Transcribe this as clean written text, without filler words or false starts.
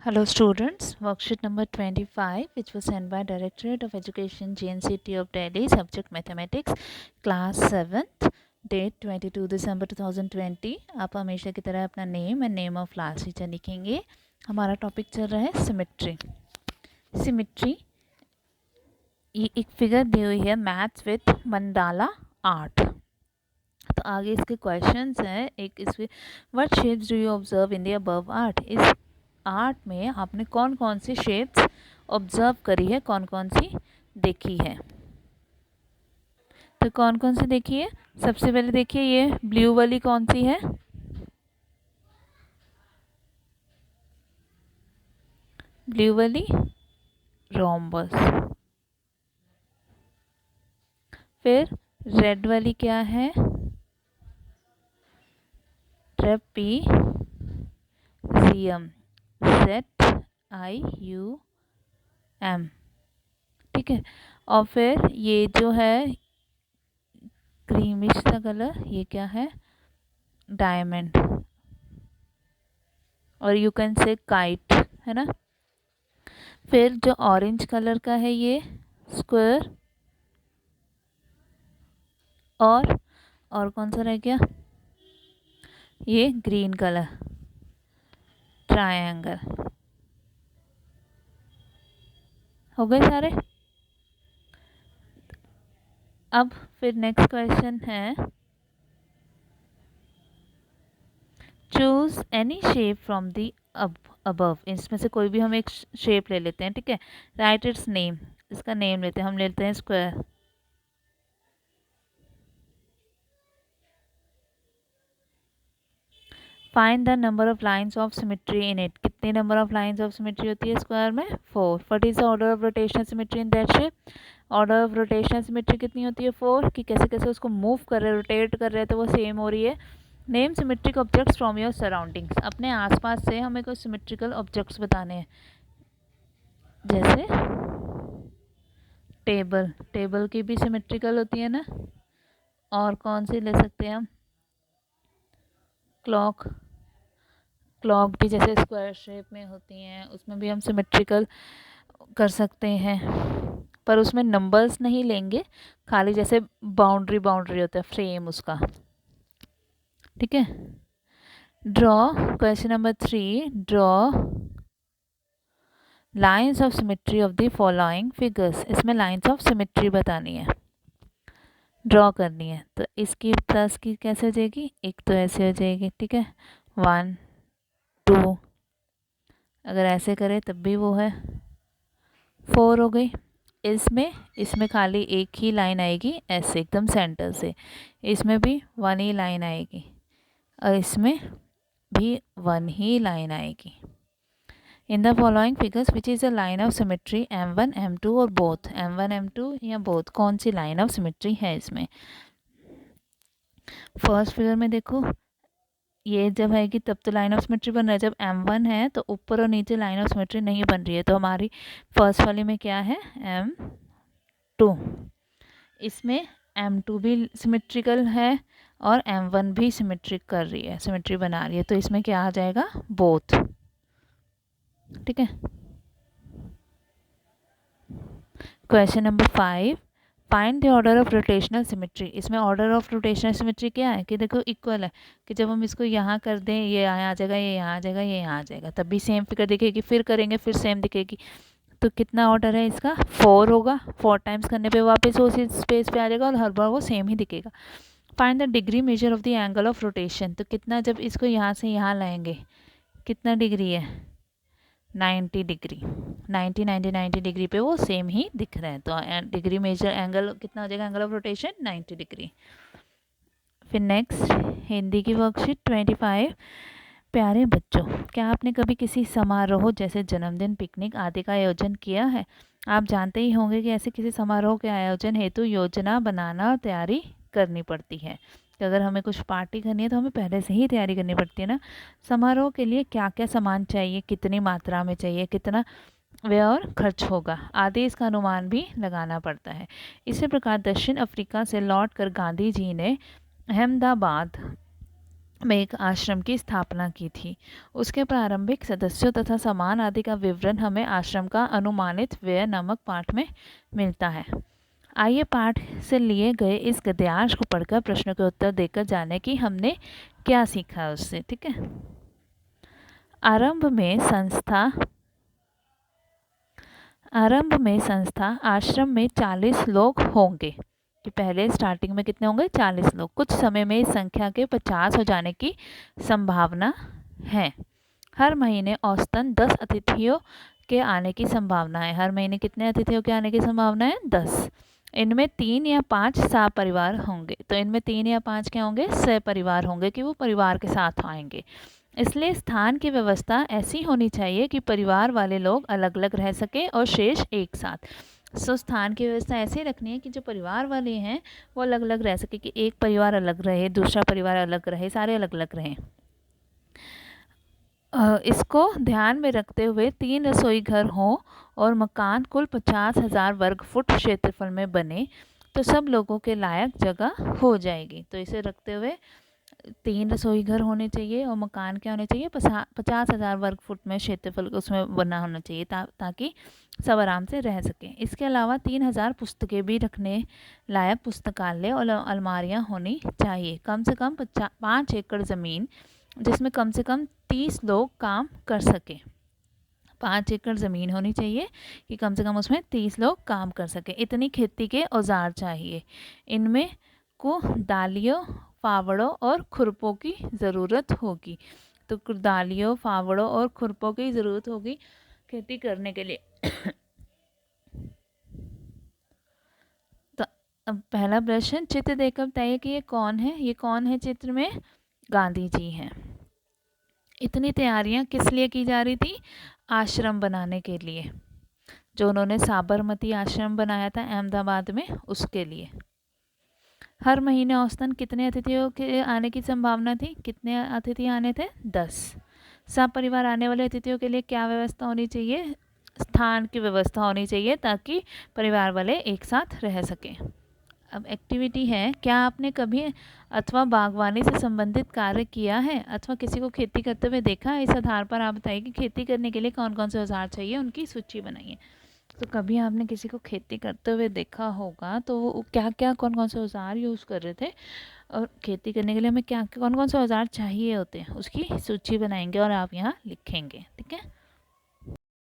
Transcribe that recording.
Hello students, worksheet number 25 which was sent by Directorate of Education JNCT of Delhi, subject mathematics, class 7th, date 22 दिसंबर 2020। आप हमेशा की तरह अपना name and name of class teacher लिखेंगे। हमारा topic चल रहा है सिमेट्री। सिमेट्री ये एक फिगर दी हुई है मैथ्स विथ मंडाला आर्ट। तो आगे इसके क्वेश्चंस हैं। एक इसमें what shapes do you observe in the above art. इस आर्ट में आपने कौन कौन सी शेप्स ऑब्जर्व करी है, कौन कौन सी देखी है। तो कौन कौन सी देखी है, सबसे पहले देखिए ये ब्लू वाली कौन सी है, ब्लू वाली रोम्बस। फिर रेड वाली क्या है, ट्रेपीजियम, ZIUM, ठीक है। और फिर ये जो है क्रीमिश सा कलर, ये क्या है, डायमंड, और यू कैन से काइट, है ना। फिर जो ऑरेंज कलर का है ये स्क्वायर, और कौन सा रह गया, ये ग्रीन कलर ट्रायंगल। हो गए सारे। अब फिर नेक्स्ट क्वेश्चन है, choose any shape from the above. इसमें से कोई भी हम एक शेप ले लेते हैं, ठीक है। राइट इट्स नेम, इसका नेम लेते हैं, हम लेते हैं square. Find the number of lines of symmetry in it. कितने number of lines of symmetry होती है स्क्वायर में, 4। What is the order of rotational symmetry in that shape. Order of rotational symmetry कितनी होती है, 4। कि कैसे कैसे उसको मूव कर रहे हैं, रोटेट कर रहे हैं तो वो सेम हो रही है। Name symmetric objects from your surroundings. अपने आसपास से हमें कोई सिमेट्रिकल ऑब्जेक्ट्स बताने हैं, जैसे टेबल, टेबल की भी सिमेट्रिकल होती है ना। और कौन सी ले सकते हैं हम, क्लॉक, क्लॉक भी जैसे स्क्वायर शेप में होती हैं, उसमें भी हम सिमेट्रिकल कर सकते हैं, पर उसमें नंबर्स नहीं लेंगे, खाली जैसे बाउंड्री बाउंड्री होता है फ्रेम उसका, ठीक है। Draw, question number 3, draw lines of symmetry of the following figures. इसमें लाइन्स ऑफ सिमेट्री बतानी है, ड्रॉ करनी है। तो इसकी प्लस की कैसे हो जाएगी, एक तो ऐसे हो जाएगी, ठीक है, 1 2, अगर ऐसे करें तब भी वो है 4 हो गई। इसमें खाली एक ही लाइन आएगी ऐसे एकदम सेंटर से, इसमें भी 1 ही लाइन आएगी, और इसमें भी 1 ही लाइन आएगी। In the following figures which is a line of symmetry M1 M2 और बोथ, M1 M2 या बोथ, कौन सी लाइन ऑफ सिमेट्री है इसमें। फर्स्ट फिगर में देखो, ये जब आएगी तब तो लाइन ऑफ सिमेट्री बन रहा है, जब M1 है तो ऊपर और नीचे लाइन ऑफ सिमेट्री नहीं बन रही है। तो हमारी फर्स्ट वाली में क्या है, M2, इसमें M2 भी सिमेट्रिकल है और M1 भी सिमेट्रिक कर रही है, सिमेट्री बना रही है, तो इसमें क्या आ जाएगा, बोथ, ठीक है। Question number 5, find the order of rotational symmetry. इसमें ऑर्डर ऑफ रोटेशनल सिमेट्री क्या है कि देखो इक्वल है, कि जब हम इसको यहाँ कर दें ये यहाँ आ जाएगा, ये यहाँ आ जाएगा, ये यहाँ आ जाएगा, तब भी सेम फिगर दिखेगी, फिर करेंगे फिर सेम दिखेगी। तो कितना ऑर्डर है इसका, 4 होगा, 4 टाइम्स करने पे वापस उसी स्पेस पे आ जाएगा और हर बार वो सेम ही दिखेगा। Find the degree measure of the angle of rotation. तो कितना, जब इसको यहाँ से यहाँ लाएंगे कितना डिग्री है, 90 डिग्री, 90 90 90 डिग्री पे वो सेम ही दिख रहे हैं। तो डिग्री मेजर एंगल कितना हो जाएगा, एंगल ऑफ रोटेशन 90 डिग्री। फिर नेक्स्ट हिंदी की वर्कशीट 25, प्यारे बच्चों, क्या आपने कभी किसी समारोह जैसे जन्मदिन, पिकनिक आदि का आयोजन किया है। आप जानते ही होंगे कि ऐसे किसी समारोह के आयोजन हेतु योजना बनाना और तैयारी करनी पड़ती है। तो अगर हमें कुछ पार्टी करनी है तो हमें पहले से ही तैयारी करनी पड़ती है ना। समारोह के लिए क्या क्या सामान चाहिए, कितनी मात्रा में चाहिए, कितना व्यय और खर्च होगा आदि, इसका अनुमान भी लगाना पड़ता है। इसी प्रकार दक्षिण अफ्रीका से लौटकर गांधी जी ने अहमदाबाद में एक आश्रम की स्थापना की थी। उसके प्रारंभिक सदस्यों तथा सामान आदि का विवरण हमें आश्रम का अनुमानित व्यय नामक पाठ में मिलता है। आइए पाठ से लिए गए इस गद्यांश को पढ़कर प्रश्नों के उत्तर देकर जाने कि हमने क्या सीखा उससे। ठीक है। आरंभ में संस्था आश्रम में 40 लोग होंगे। कि पहले स्टार्टिंग में कितने होंगे? 40 लोग। कुछ समय में इस संख्या के 50 हो जाने की संभावना है। हर महीने औसतन 10 अतिथियों के आने की संभावना है। हर महीने कितने अतिथियों के आने की संभावना है? 10। इनमें 3 या 5 सहपरिवार होंगे। तो इनमें 3 या 5 क्या होंगे? सहपरिवार होंगे, कि वो परिवार के साथ आएंगे। इसलिए स्थान की व्यवस्था ऐसी होनी चाहिए कि परिवार वाले लोग अलग अलग रह सके और शेष एक साथ। स्थान की व्यवस्था ऐसे रखनी है कि जो परिवार वाले हैं वो अलग अलग रह सके, कि एक परिवार अलग रहे, दूसरा परिवार अलग रहे, सारे अलग अलग रहें। इसको ध्यान में रखते हुए 3 रसोई घर हों और मकान कुल 50,000 वर्ग फुट क्षेत्रफल में बने तो सब लोगों के लायक जगह हो जाएगी। तो इसे रखते हुए 3 रसोई घर होने चाहिए और मकान क्या होने चाहिए? 50,000 वर्ग फुट में क्षेत्रफल उसमें बना होना चाहिए, ताकि सब आराम से रह सकें। इसके अलावा 3,000 पुस्तकें भी रखने लायक पुस्तकालय और अलमारियां होनी चाहिए। कम से कम 5 एकड़ ज़मीन जिसमें कम से कम 30 लोग काम कर सकें। 5 एकड़ ज़मीन होनी चाहिए कि कम से कम उसमें 30 लोग काम कर सकें। इतनी खेती के औजार चाहिए। इनमें को दालियों, फावड़ों और खुरपों की ज़रूरत होगी। तो दालियों, फावड़ों और खुरपों की ज़रूरत होगी खेती करने के लिए। तो अब पहला प्रश्न, चित्र देखकर बताइए कि ये कौन है? ये कौन है चित्र में? गांधी जी हैं। इतनी तैयारियां किस लिए की जा रही थी? आश्रम बनाने के लिए, जो उन्होंने साबरमती आश्रम बनाया था अहमदाबाद में, उसके लिए। हर महीने औसतन कितने अतिथियों के आने की संभावना थी? कितने अतिथि आने थे? 10। सब परिवार आने वाले अतिथियों के लिए क्या व्यवस्था होनी चाहिए? स्थान की व्यवस्था होनी चाहिए ताकि परिवार वाले एक साथ रह सकें। अब एक्टिविटी है, क्या आपने कभी अथवा बागवानी से संबंधित कार्य किया है अथवा किसी को खेती करते हुए देखा है? इस आधार पर आप बताइए कि खेती करने के लिए कौन कौन से औजार चाहिए, उनकी सूची बनाइए। तो कभी आपने किसी को खेती करते हुए देखा होगा तो वो क्या क्या कौन कौन से औजार यूज़ कर रहे थे और खेती करने के लिए हमें क्या कौन कौन से औजार चाहिए होते हैं, उसकी सूची बनाएंगे और आप यहाँ लिखेंगे। ठीक है।